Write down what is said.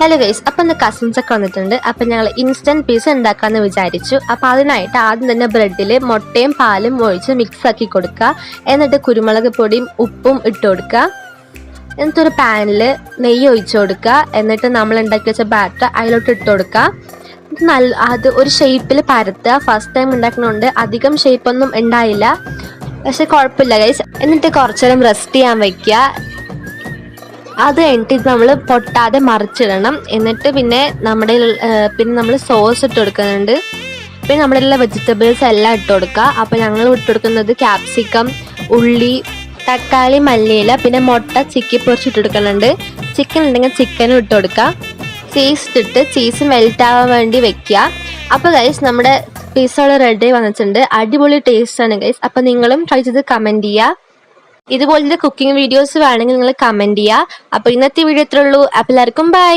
Hello guys, അപ്പം ഇന്ന് cousins ഒക്കെ വന്നിട്ടുണ്ട്. അപ്പം ഞങ്ങൾ ഇൻസ്റ്റൻറ്റ് പിസ്സ ഉണ്ടാക്കാമെന്ന് വിചാരിച്ചു. അപ്പം അതിനായിട്ട് ആദ്യം തന്നെ ബ്രെഡിൽ മുട്ടയും പാലും ഒഴിച്ച് മിക്സ് ആക്കി കൊടുക്കുക. എന്നിട്ട് കുരുമുളക് പൊടിയും ഉപ്പും ഇട്ട് കൊടുക്കുക. എന്നിട്ടൊരു പാനിൽ നെയ്യ് ഒഴിച്ചു കൊടുക്കുക. എന്നിട്ട് നമ്മൾ ഉണ്ടാക്കി വെച്ച ബാറ്റർ അതിലോട്ട് ഇട്ട് കൊടുക്കുക. അത് ഒരു ഷേപ്പിൽ പരത്തുക. ഫസ്റ്റ് ടൈം ഉണ്ടാക്കുന്നതുകൊണ്ട് അധികം ഷേപ്പൊന്നും ഉണ്ടായില്ല, പക്ഷെ കുഴപ്പമില്ല ഗൈസ്. എന്നിട്ട് കുറച്ചു നേരം റെസ്റ്റ് ചെയ്യാൻ വയ്ക്കുക. അത് കഴിഞ്ഞിട്ട് ഇത് നമ്മൾ പൊട്ടാതെ മറിച്ചിടണം. എന്നിട്ട് പിന്നെ നമ്മൾ സോസ് ഇട്ട് കൊടുക്കുന്നുണ്ട്. പിന്നെ നമ്മുടെ വെജിറ്റബിൾസ് എല്ലാം ഇട്ട് കൊടുക്കുക. അപ്പോൾ ഞങ്ങൾ ഇട്ട് കൊടുക്കുന്നത് ക്യാപ്സിക്കം, ഉള്ളി, തക്കാളി, മല്ലിയില, പിന്നെ മുട്ട ചിക്കി പൊരിച്ചിട്ട് കൊടുക്കുന്നുണ്ട്. ചിക്കൻ ഉണ്ടെങ്കിൽ ചിക്കനും ഇട്ട് കൊടുക്കുക. ചീസ് ഇട്ടിട്ട് ചീസ് മെൽറ്റ് ആവാൻ വേണ്ടി വെക്കുക. അപ്പോൾ ഗൈസ് നമ്മുടെ പിസ്സ റെഡി വന്നിട്ടുണ്ട്. അടിപൊളി ടേസ്റ്റാണ് ഗൈസ്. അപ്പോൾ നിങ്ങളും ട്രൈ ചെയ്ത് കമൻറ്റ് ചെയ്യുക. ഇതുപോലത്തെ കുക്കിംഗ് വീഡിയോസ് വേണമെങ്കിൽ നിങ്ങൾ കമൻറ്റ് ചെയ്യുക. അപ്പോൾ ഇന്നത്തെ വീഡിയോ ഇത്രേ ഉള്ളൂ. അപ്പോൾ എല്ലാവർക്കും ബൈ.